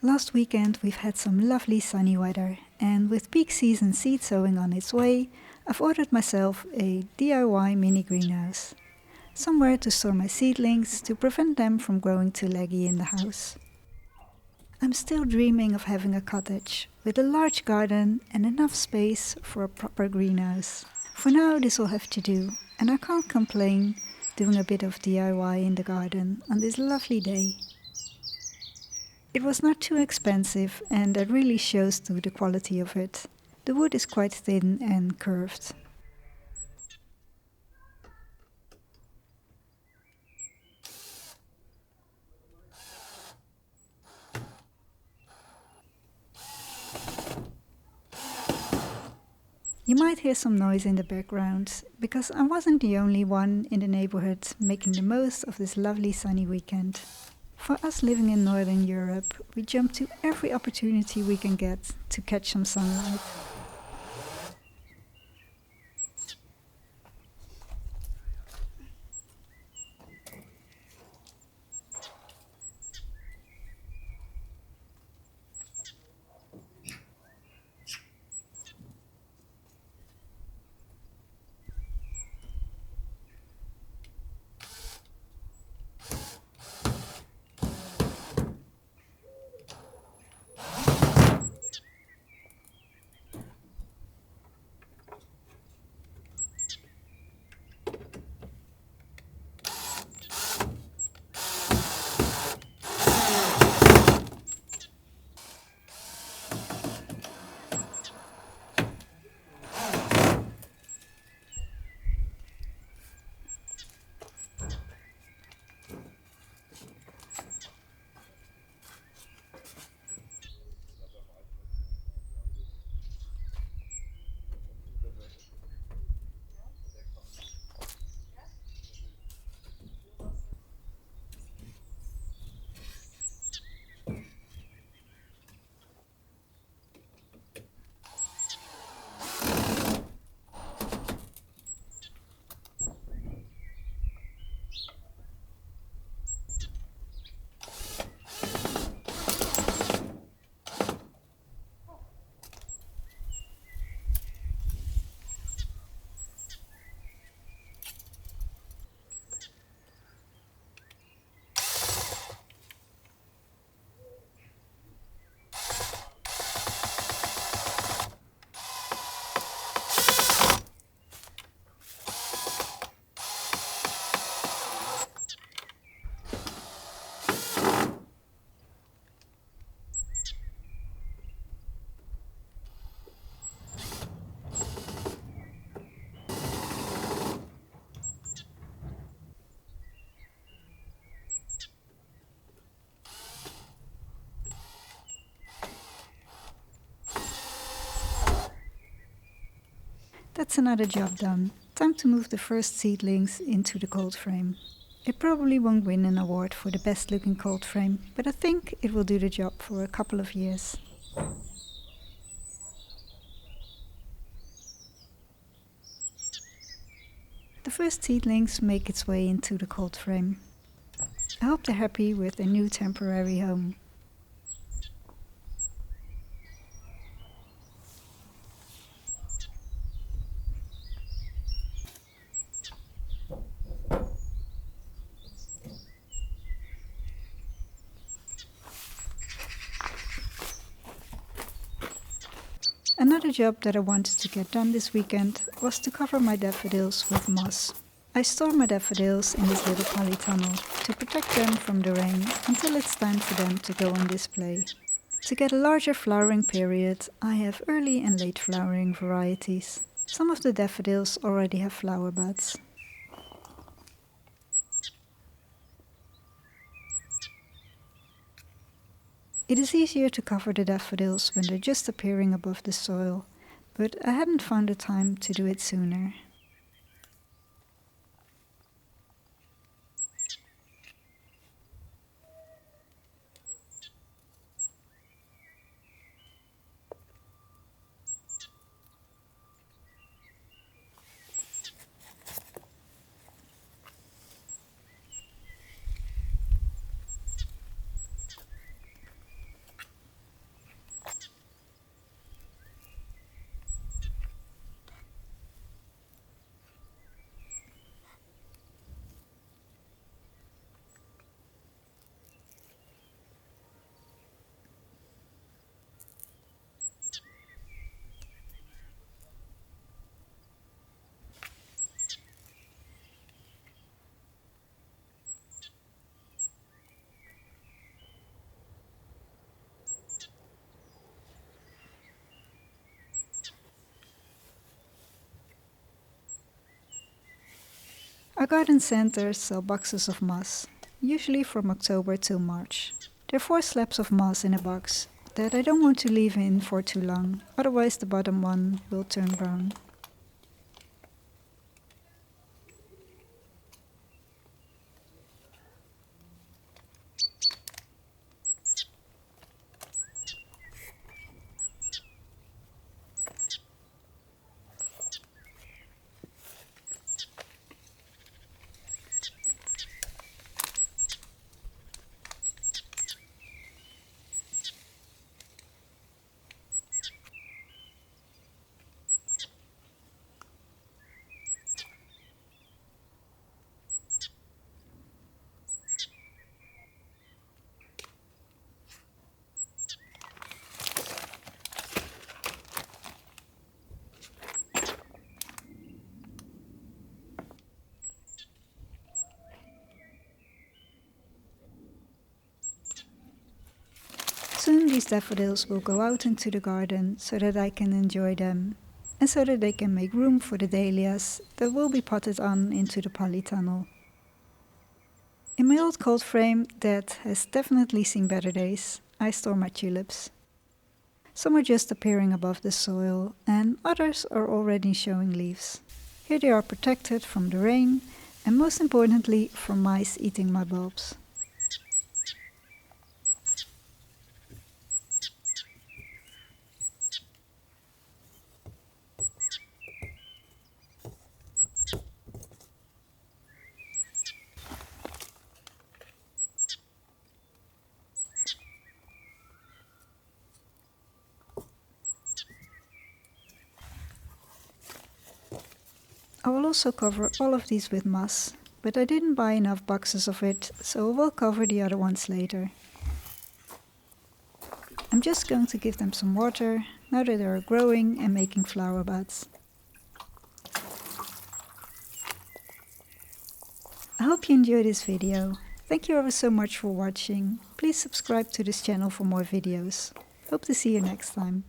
Last weekend we've had some lovely sunny weather, and with peak season seed sowing on its way, I've ordered myself a DIY mini greenhouse. Somewhere to store my seedlings to prevent them from growing too leggy in the house. I'm still dreaming of having a cottage with a large garden and enough space for a proper greenhouse. For now this will have to do, and I can't complain doing a bit of DIY in the garden on this lovely day. It was not too expensive, and that really shows through the quality of it. The wood is quite thin and curved. You might hear some noise in the background, because I wasn't the only one in the neighborhood making the most of this lovely sunny weekend. For us living in Northern Europe, we jump to every opportunity we can get to catch some sunlight. That's another job done. Time to move the first seedlings into the cold frame. It probably won't win an award for the best looking cold frame, but I think it will do the job for a couple of years. The first seedlings make its way into the cold frame. I hope they're happy with their new temporary home. Another job that I wanted to get done this weekend was to cover my daffodils with moss. I store my daffodils in this little polytunnel to protect them from the rain until it's time for them to go on display. To get a larger flowering period, I have early and late flowering varieties. Some of the daffodils already have flower buds. It is easier to cover the daffodils when they're just appearing above the soil, but I hadn't found the time to do it sooner. Our garden centers sell boxes of moss, usually from October till March. There are 4 slabs of moss in a box that I don't want to leave in for too long, otherwise the bottom one will turn brown. Soon these daffodils will go out into the garden so that I can enjoy them, and so that they can make room for the dahlias that will be potted on into the polytunnel. In my old cold frame that has definitely seen better days, I store my tulips. Some are just appearing above the soil and others are already showing leaves. Here they are protected from the rain and most importantly from mice eating my bulbs. I will also cover all of these with moss, but I didn't buy enough boxes of it, so I will cover the other ones later. I'm just going to give them some water now that they are growing and making flower buds. I hope you enjoyed this video. Thank you ever so much for watching. Please subscribe to this channel for more videos. Hope to see you next time.